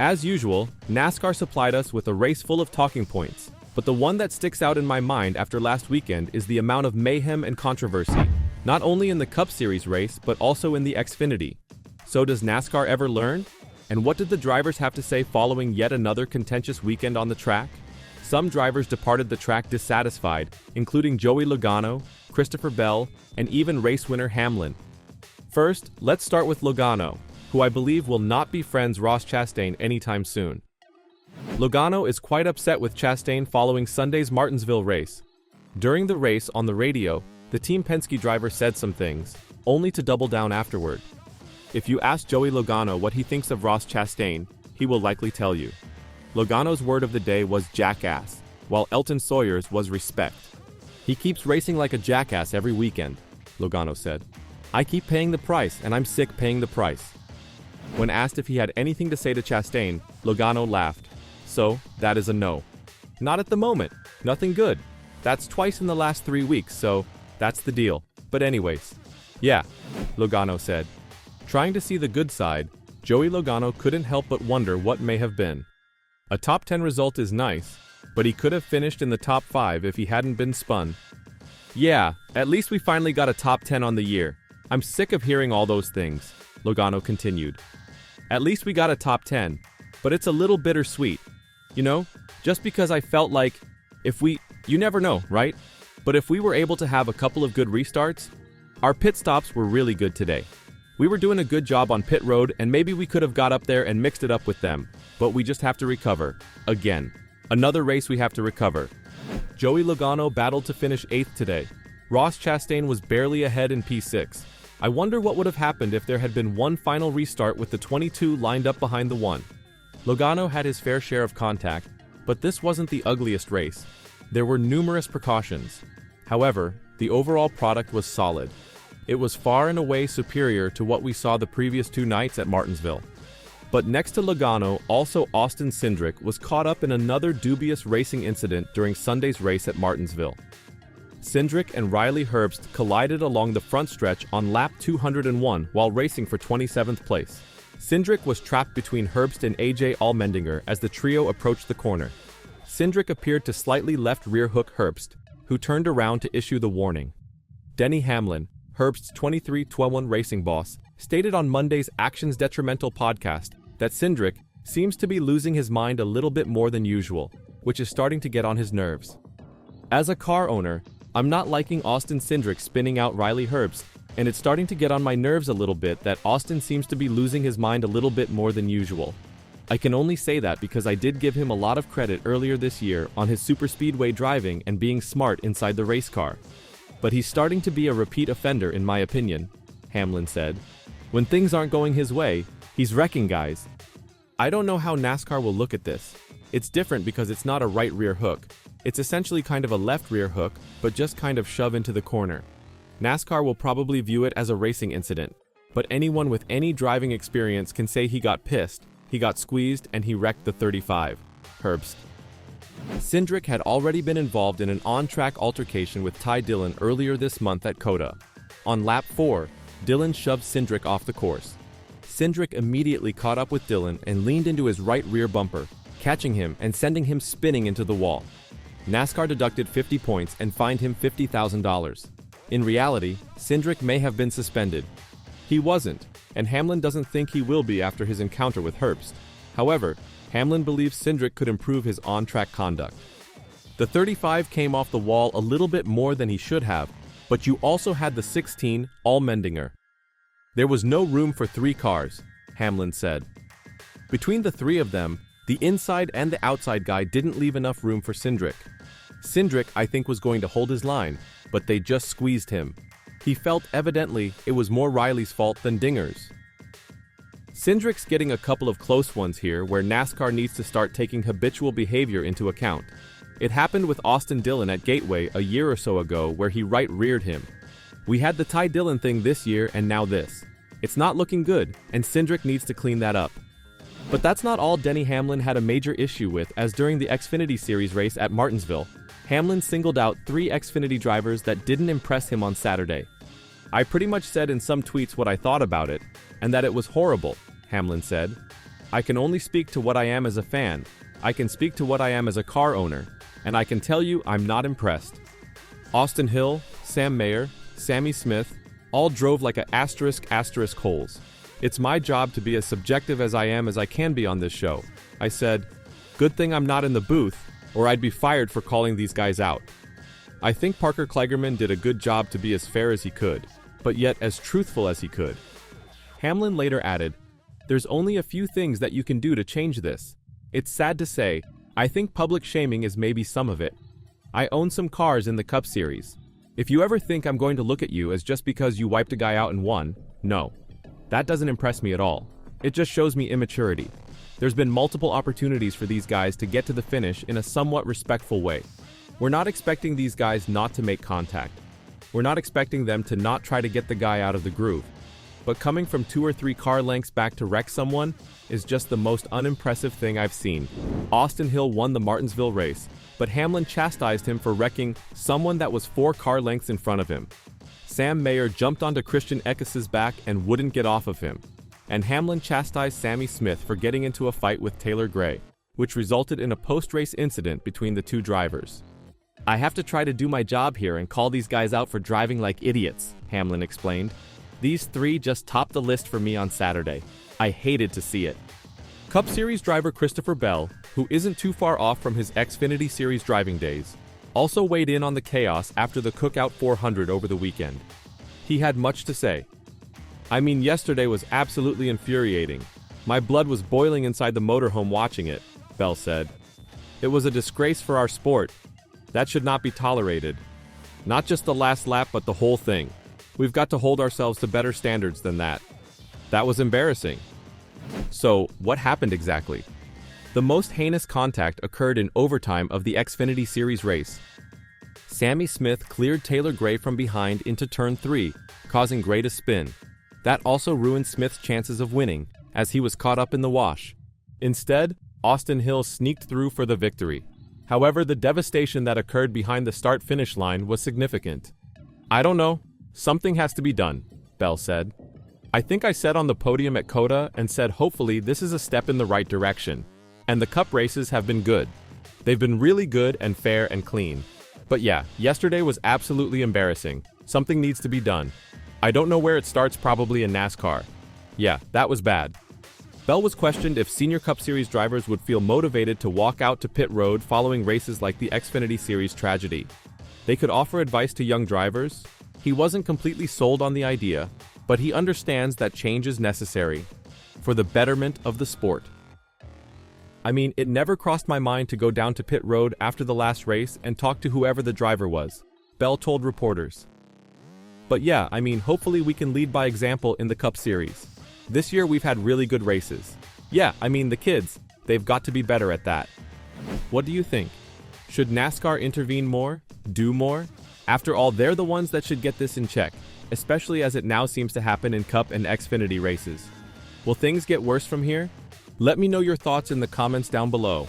As usual, NASCAR supplied us with a race full of talking points, but the one that sticks out in my mind after last weekend is the amount of mayhem and controversy, not only in the Cup Series race, but also in the Xfinity. So does NASCAR ever learn? And what did the drivers have to say following yet another contentious weekend on the track? Some drivers departed the track dissatisfied, including Joey Logano, Christopher Bell, and even race winner Hamlin. First, let's start with Logano, who I believe will not be friends Ross Chastain anytime soon. Logano is quite upset with Chastain following Sunday's Martinsville race. During the race on the radio, the Team Penske driver said some things, only to double down afterward. If you ask Joey Logano what he thinks of Ross Chastain, he will likely tell you. Logano's word of the day was jackass, while Elton Sawyer's was respect. He keeps racing like a jackass every weekend, Logano said. I keep paying the price, and I'm sick paying the price. When asked if he had anything to say to Chastain, Logano laughed. So, that is a no. Not at the moment. Nothing good. That's twice in the last 3 weeks, so that's the deal. But anyways. Yeah, Logano said. Trying to see the good side, Joey Logano couldn't help but wonder what may have been. A top 10 result is nice, but he could have finished in the top 5 if he hadn't been spun. Yeah, at least we finally got a top 10 on the year. I'm sick of hearing all those things, Logano continued. At least we got a top 10, but it's a little bittersweet. You know, just because I felt like you never know, right? But if we were able to have a couple of good restarts, our pit stops were really good today. We were doing a good job on pit road, and maybe we could have got up there and mixed it up with them, but we just have to recover. Again. Another race we have to recover. Joey Logano battled to finish 8th today. Ross Chastain was barely ahead in P6. I wonder what would have happened if there had been one final restart with the 22 lined up behind the 1. Logano had his fair share of contact, but this wasn't the ugliest race. There were numerous precautions. However, the overall product was solid. It was far and away superior to what we saw the previous 2 nights at Martinsville. But next to Logano, also Austin Cindric was caught up in another dubious racing incident during Sunday's race at Martinsville. Cindric and Riley Herbst collided along the front stretch on lap 201 while racing for 27th place. Cindric was trapped between Herbst and AJ Allmendinger as the trio approached the corner. Cindric appeared to slightly left rear hook Herbst, who turned around to issue the warning. Denny Hamlin, Herbst's 23-12 racing boss, stated on Monday's Actions Detrimental podcast that Cindric seems to be losing his mind a little bit more than usual, which is starting to get on his nerves. As a car owner, I'm not liking Austin Cindric spinning out Riley Herbst, and it's starting to get on my nerves a little bit that Austin seems to be losing his mind a little bit more than usual. I can only say that because I did give him a lot of credit earlier this year on his superspeedway driving and being smart inside the race car. But he's starting to be a repeat offender in my opinion, Hamlin said. When things aren't going his way, he's wrecking guys. I don't know how NASCAR will look at this. It's different because it's not a right rear hook. It's essentially kind of a left rear hook, but just kind of shove into the corner. NASCAR will probably view it as a racing incident, but anyone with any driving experience can say he got pissed, he got squeezed, and he wrecked the 35. Herbst. Cindric had already been involved in an on-track altercation with Ty Dillon earlier this month at COTA. On lap 4, Dillon shoved Cindric off the course. Cindric immediately caught up with Dillon and leaned into his right rear bumper, catching him and sending him spinning into the wall. NASCAR deducted 50 points and fined him $50,000. In reality, Cindric may have been suspended. He wasn't, and Hamlin doesn't think he will be after his encounter with Herbst. However, Hamlin believes Cindric could improve his on-track conduct. The 35 came off the wall a little bit more than he should have, but you also had the 16, Allmendinger. There was no room for 3 cars, Hamlin said. Between the 3 of them, the inside and the outside guy didn't leave enough room for Cindric. Cindric, I think, was going to hold his line, but they just squeezed him. He felt evidently it was more Riley's fault than Dinger's. Cindric's getting a couple of close ones here where NASCAR needs to start taking habitual behavior into account. It happened with Austin Dillon at Gateway a year or so ago where he right-reared him. We had the Ty Dillon thing this year and now this. It's not looking good, and Cindric needs to clean that up. But that's not all Denny Hamlin had a major issue with, as during the Xfinity Series race at Martinsville, Hamlin singled out 3 Xfinity drivers that didn't impress him on Saturday. I pretty much said in some tweets what I thought about it, and that it was horrible, Hamlin said. I can only speak to what I am as a fan. I can speak to what I am as a car owner. And I can tell you I'm not impressed. Austin Hill, Sam Mayer, Sammy Smith, all drove like a asterisk holes. It's my job to be as subjective as I can be on this show. I said, good thing I'm not in the booth, or I'd be fired for calling these guys out. I think Parker Kligerman did a good job to be as fair as he could, but yet as truthful as he could. Hamlin later added, there's only a few things that you can do to change this. It's sad to say, I think public shaming is maybe some of it. I own some cars in the Cup Series. If you ever think I'm going to look at you as just because you wiped a guy out and won, no. That doesn't impress me at all. It just shows me immaturity. There's been multiple opportunities for these guys to get to the finish in a somewhat respectful way. We're not expecting these guys not to make contact. We're not expecting them to not try to get the guy out of the groove. But coming from 2 or 3 car lengths back to wreck someone is just the most unimpressive thing I've seen. Austin Hill won the Martinsville race, but Hamlin chastised him for wrecking someone that was 4 car lengths in front of him. Sam Mayer jumped onto Christian Eckes's back and wouldn't get off of him. And Hamlin chastised Sammy Smith for getting into a fight with Taylor Gray, which resulted in a post-race incident between the 2 drivers. I have to try to do my job here and call these guys out for driving like idiots, Hamlin explained. These 3 just topped the list for me on Saturday. I hated to see it. Cup Series driver Christopher Bell, who isn't too far off from his Xfinity Series driving days, also weighed in on the chaos after the Cookout 400 over the weekend. He had much to say. I mean, yesterday was absolutely infuriating. My blood was boiling inside the motorhome watching it, Bell said. It was a disgrace for our sport. That should not be tolerated. Not just the last lap, but the whole thing. We've got to hold ourselves to better standards than that. That was embarrassing. So, what happened exactly? The most heinous contact occurred in overtime of the Xfinity Series race. Sammy Smith cleared Taylor Gray from behind into turn 3, causing Gray to spin. That also ruined Smith's chances of winning, as he was caught up in the wash. Instead, Austin Hill sneaked through for the victory. However, the devastation that occurred behind the start-finish line was significant. I don't know. Something has to be done, Bell said. I think I said on the podium at COTA and said hopefully this is a step in the right direction. And the Cup races have been good. They've been really good and fair and clean. But yeah, yesterday was absolutely embarrassing. Something needs to be done. I don't know where it starts, probably in NASCAR. Yeah, that was bad. Bell was questioned if Senior Cup Series drivers would feel motivated to walk out to pit road following races like the Xfinity Series tragedy. They could offer advice to young drivers. He wasn't completely sold on the idea, but he understands that change is necessary for the betterment of the sport. I mean, it never crossed my mind to go down to pit road after the last race and talk to whoever the driver was, Bell told reporters. But yeah, I mean, hopefully we can lead by example in the Cup Series. This year we've had really good races. Yeah, I mean the kids, they've got to be better at that. What do you think? Should NASCAR intervene more? Do more? After all, they're the ones that should get this in check, especially as it now seems to happen in Cup and Xfinity races. Will things get worse from here? Let me know your thoughts in the comments down below.